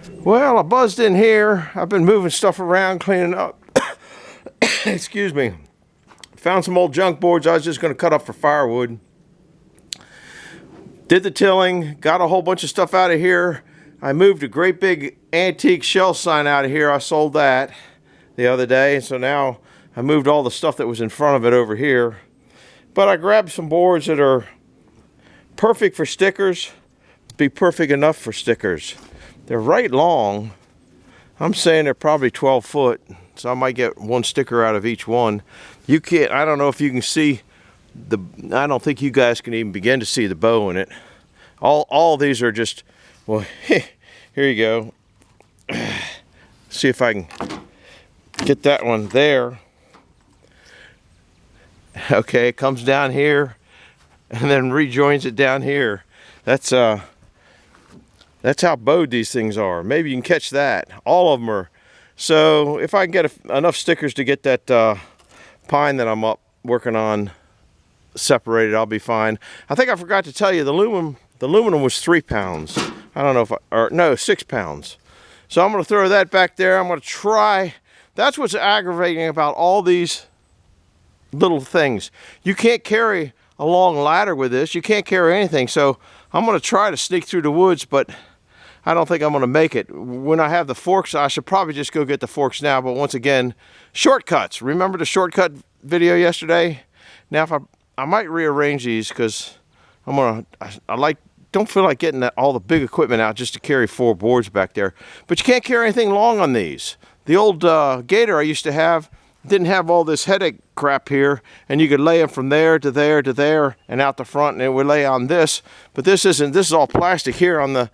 Well, I buzzed in here. I've been moving stuff around, cleaning up. Excuse me. Found some old junk boards I was just going to cut up for firewood. Did the tilling, got a whole bunch of stuff out of here. I moved a great big antique shell sign out of here. I sold that the other day, so now I moved all the stuff that was in front of it over here. But I grabbed some boards that are perfect for stickers, be perfect enough for stickers. They're right long. I'm saying they're probably 12 foot, so I might get one sticker out of each one. You can't, I don't know if you can see the, I don't think you guys can even begin to see the bow in it. All these are just, well, here you go. See if I can get that one there. Okay, it comes down here and then rejoins it down here. That's how bowed these things are. Maybe you can catch that. All of them are. So if I can get enough stickers to get that pine that I'm up working on separated, I'll be fine. I think I forgot to tell you the aluminum was 3 pounds. I don't know if or no, 6 pounds. So I'm going to throw that back there. I'm going to try. That's what's aggravating about all these little things. You can't carry a long ladder with this. You can't carry anything. So I'm going to try to sneak through the woods, but I don't think I'm going to make it. When I have the forks, I should probably just go get the forks now. But once again, shortcuts. Remember the shortcut video yesterday? Now, if I might rearrange these because don't feel like getting all the big equipment out just to carry 4 boards back there. But you can't carry anything long on these. The old Gator I used to have didn't have all this headache crap here, and you could lay them from there to there to there and out the front, and it would lay on this. But this isn't. This is all plastic here on the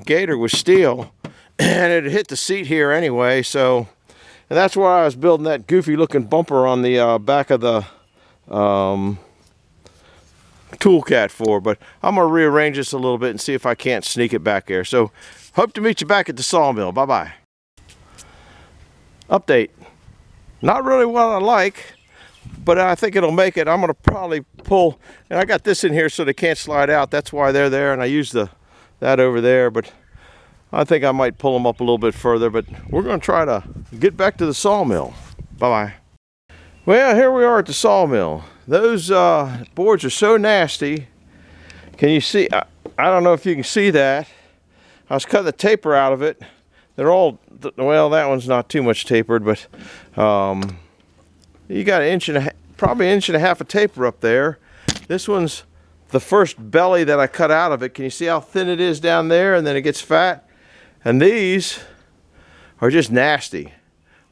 Gator was steel, and it hit the seat here anyway. So, and that's why I was building that goofy looking bumper on the back of the Toolcat for. But I'm gonna rearrange this a little bit and see if I can't sneak it back there. So, hope to meet you back at the sawmill. Bye bye. Update. Not really what I like, but I think it'll make it. I'm gonna probably pull, and I got this in here so they can't slide out. That's why they're there, and I use that over there, but I think I might pull them up a little bit further, but we're going to try to get back to the sawmill. Bye-bye. Well, here we are at the sawmill. Those boards are so nasty. Can you see? I don't know if you can see that. I was cutting the taper out of it. They're all, well, that one's not too much tapered, but you got probably an inch and a half of taper up there. This one's the first belly that I cut out of it. Can you see how thin it is down there, and then it gets fat? And these are just nasty.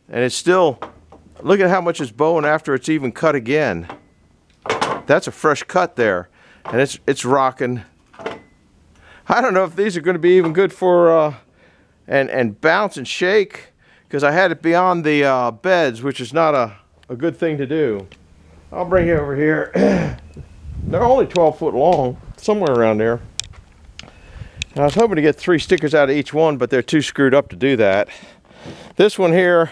And it's still, look at how much it's bowing after it's even cut again. That's a fresh cut there, and it's rocking. I don't know if these are going to be even good for and bounce and shake, because I had it beyond the beds, which is not a good thing to do. I'll bring you over here. They're only 12 foot long, somewhere around there. And I was hoping to get 3 stickers out of each one, but they're too screwed up to do that. This one here,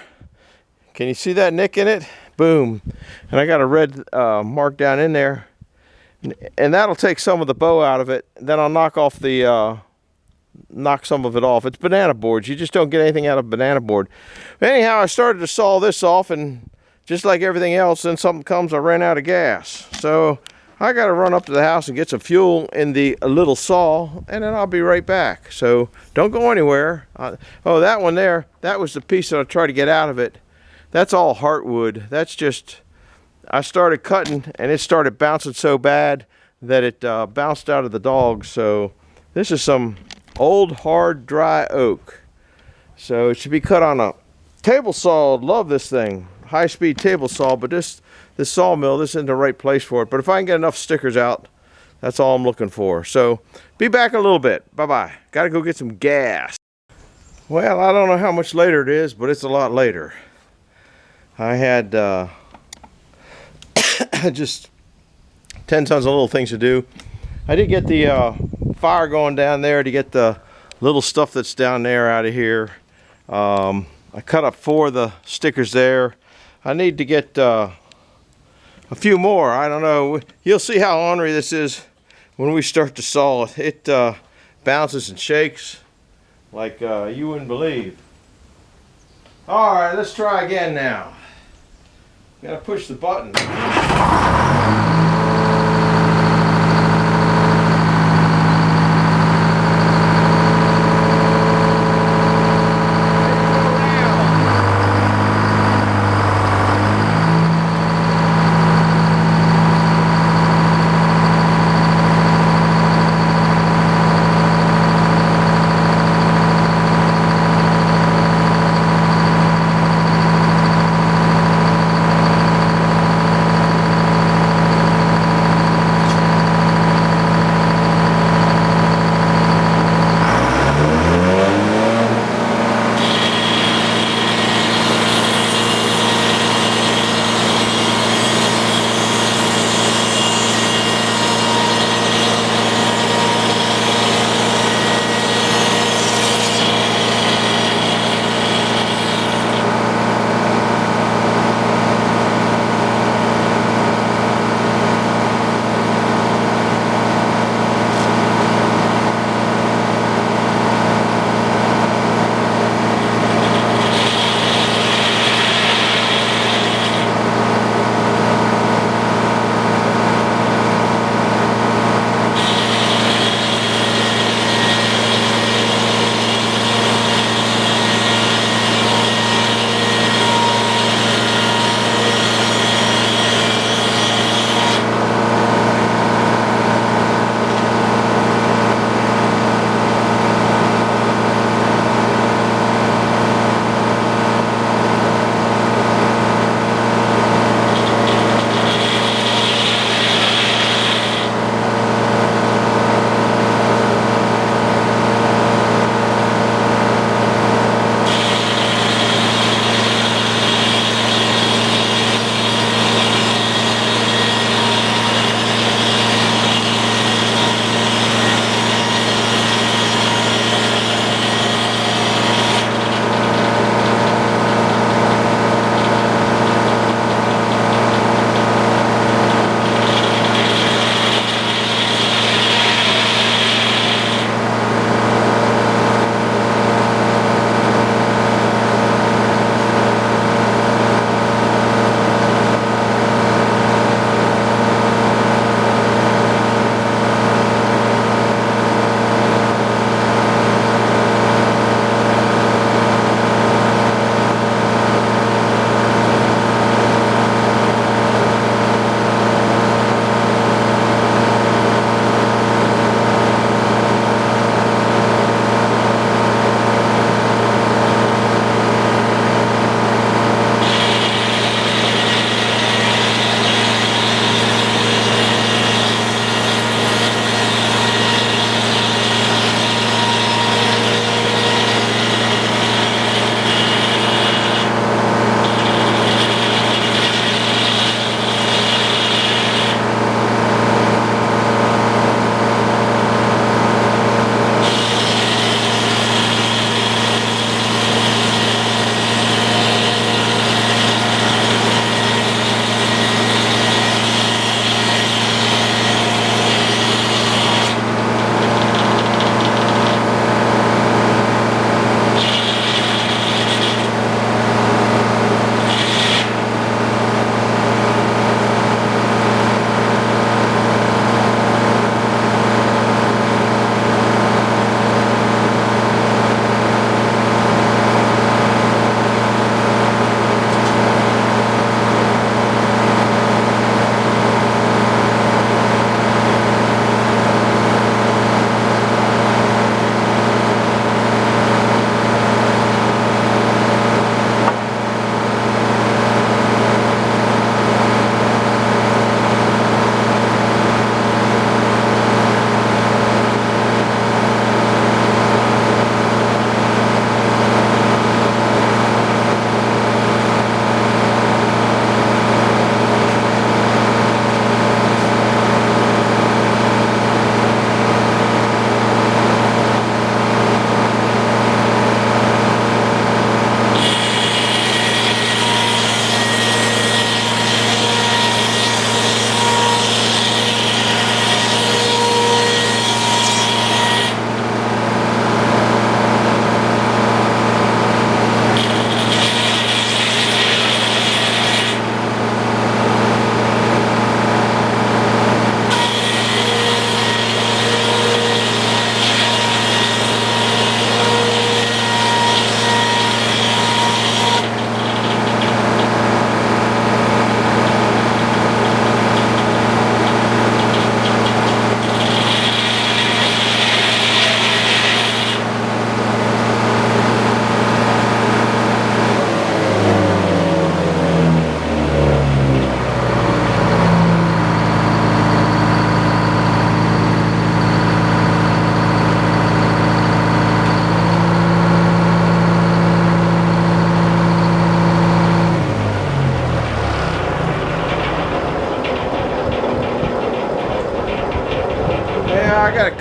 can you see that nick in it? Boom. And I got a red mark down in there. And that'll take some of the bow out of it. Then I'll knock some of it off. It's banana boards. You just don't get anything out of banana board. Anyhow, I started to saw this off, and just like everything else, then something comes, I ran out of gas. So I got to run up to the house and get some fuel in the little saw, and then I'll be right back. So don't go anywhere. Oh, that one there, that was the piece that I tried to get out of it. That's all heartwood. That's just, I started cutting, and it started bouncing so bad that it bounced out of the dogs. So this is some old, hard, dry oak. So it should be cut on a table saw. Love this thing. High-speed table saw, but this sawmill, this isn't the right place for it. But if I can get enough stickers out, that's all I'm looking for. So be back in a little bit. Bye-bye. Got to go get some gas. Well, I don't know how much later it is, but it's a lot later. I had just 10 tons of little things to do. I did get the fire going down there to get the little stuff that's down there out of here. I cut up 4 of the stickers there. I need to get a few more. I don't know. You'll see how ornery this is when we start to saw it. It bounces and shakes. like you wouldn't believe. All right, let's try again now. Gotta push the button.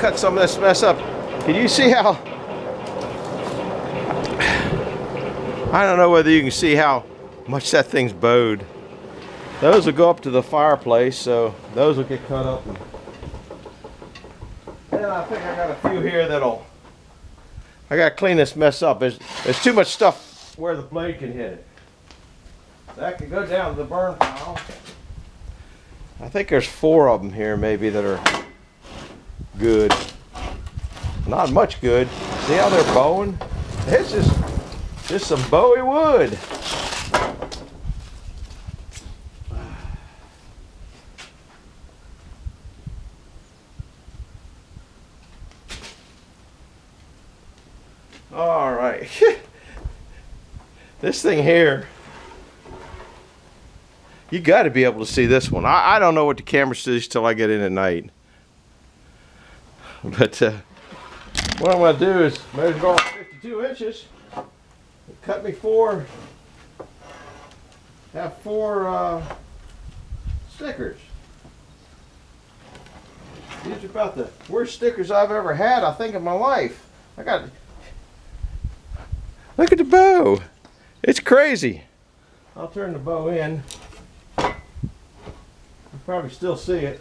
cut some of this mess up. Can you see how, I don't know whether you can see how much that thing's bowed. Those will go up to the fireplace, so those will get cut up. And I think I got a few here that'll, I gotta clean this mess up. There's too much stuff where the blade can hit it. That can go down to the burn pile. I think there's 4 of them here maybe that are good. Not much good. See how they're bowing? It's just some bowie wood. All right. This thing here, you got to be able to see this one. I don't know what the camera sees till I get in at night. But what I'm going to do is measure off 52 inches. Cut me 4. Have 4 stickers. These are about the worst stickers I've ever had, I think, in my life. I got. Look at the bow. It's crazy. I'll turn the bow in. You probably still see it.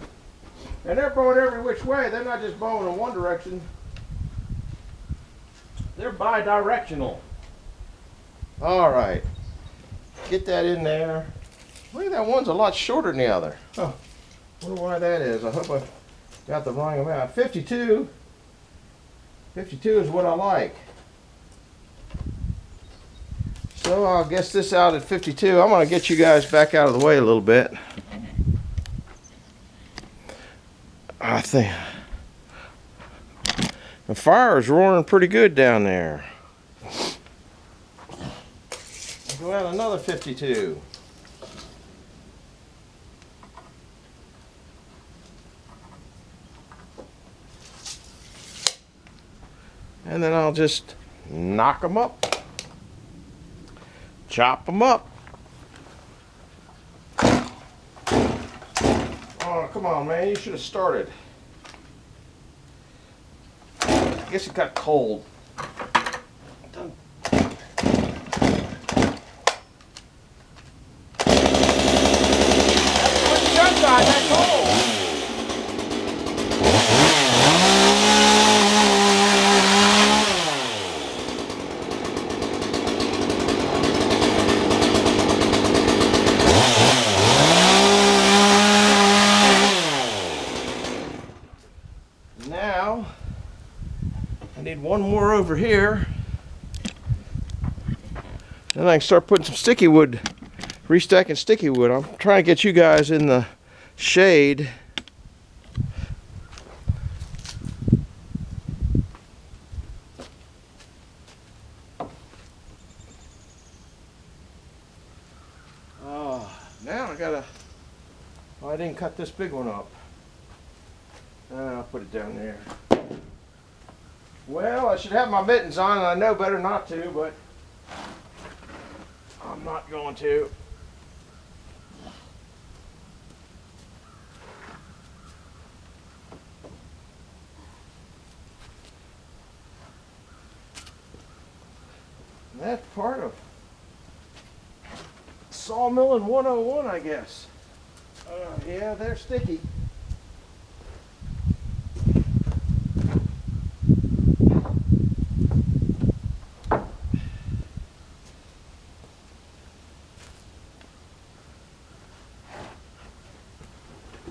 And they're bowing every which way. They're not just bowing in one direction. They're bi-directional. All right. Get that in there. Look at that, one's a lot shorter than the other. Oh, wonder why that is. I hope I got the wrong amount. 52. 52 is what I like. So I'll guess this out at 52. I'm going to get you guys back out of the way a little bit. I think the fire is roaring pretty good down there. Go out another 52. And then I'll just knock them up. Chop them up. Oh, come on, man. You should have started. I guess it got cold. Done. That's that cold. Now, I need one more over here. Then I can start putting some sticky wood, restacking sticky wood. I'm trying to get you guys in the shade. Now I gotta, oh, I didn't cut this big one up. I'll put it down there. Well, I should have my mittens on, and I know better not to, but I'm not going to. And that's part of Sawmill in 101, I guess. Yeah, they're sticky.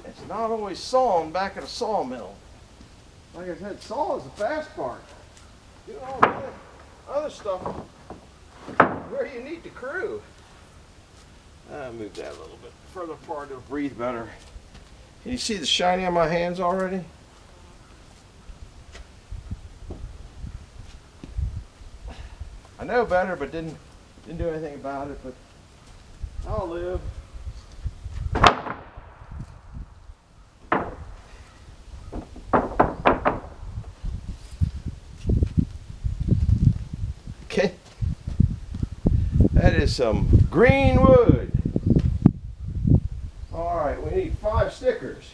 It's not always sawing back at a sawmill. Like I said, saw is the fast part. Do all the other stuff where you need the crew. I'll move that a little bit further apart, it'll breathe better. Can you see the shiny on my hands already? I know better, but didn't do anything about it, but I'll live. Okay. That is some green wood. All right, we need 5 stickers.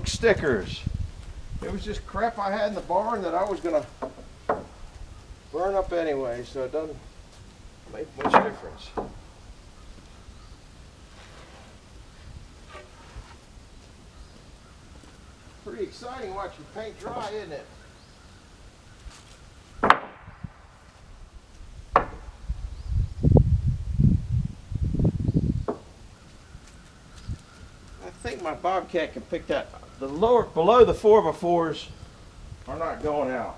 oak stickers. It was just crap I had in the barn that I was gonna burn up anyway, so it doesn't make much difference. Pretty exciting watching paint dry, isn't it? I think my Bobcat can pick that. The lower, below the 4x4s are not going out.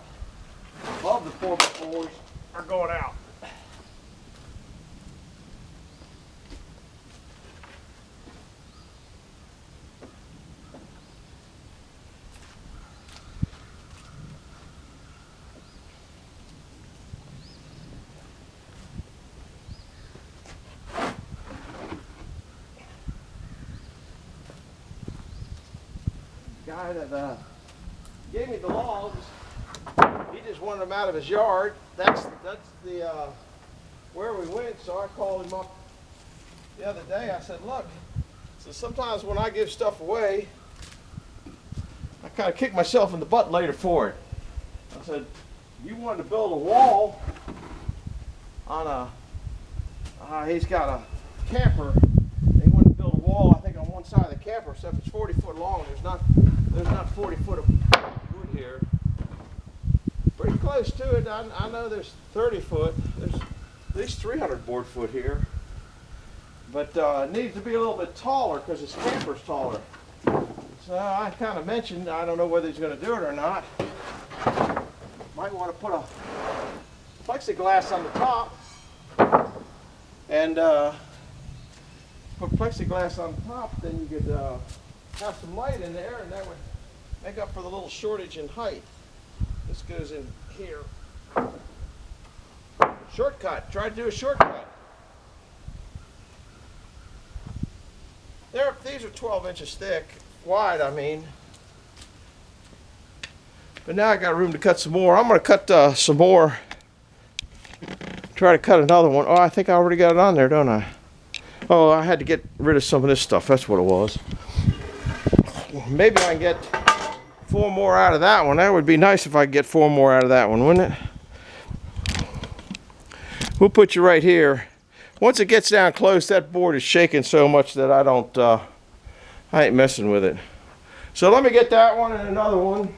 Above the 4x4s are going out. Guy that gave me the logs, he just wanted them out of his yard. That's the where we went. So I called him up the other day. I said, look, so sometimes when I give stuff away, I kind of kick myself in the butt later for it. I said, you wanted to build a wall on a he's got a camper. They wanted to build a wall, I think, on one side of the camper, except it's 40 foot long. There's not 40 foot of wood here. Pretty close to it. I know there's 30 foot. There's at least 300 board foot here. But it needs to be a little bit taller because his camper's taller. So I kind of mentioned, I don't know whether he's going to do it or not. Might want to put a plexiglass on the top and put plexiglass on the top, then you could have some light in there, and that would make up for the little shortage in height. This goes in here. Shortcut. Try to do a shortcut. These are 12 inches thick, wide, I mean. But now I got room to cut some more. I'm going to cut some more. Try to cut another one. Oh, I think I already got it on there, don't I? Oh, I had to get rid of some of this stuff. That's what it was. Maybe I can get 4 more out of that one. That would be nice if I could get 4 more out of that one, wouldn't it? We'll put you right here. Once it gets down close, that board is shaking so much that I ain't messing with it. So let me get that one and another one.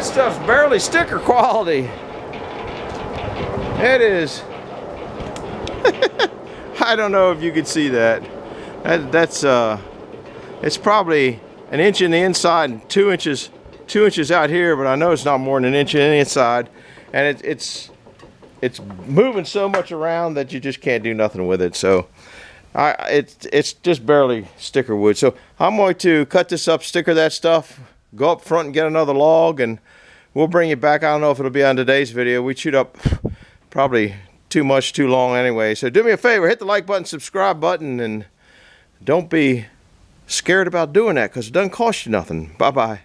That stuff's barely sticker quality. It is. I don't know if you can see that. That's it's probably an inch in the inside and 2 inches out here, but I know it's not more than an inch in the inside, and it's moving so much around that you just can't do nothing with it. So it's just barely sticker wood. So I'm going to cut this up, sticker that stuff, go up front and get another log, and we'll bring it back. I don't know if it'll be on today's video. We chewed up probably too long anyway. So do me a favor, hit the like button, subscribe button, and don't be scared about doing that because it doesn't cost you nothing. Bye-bye.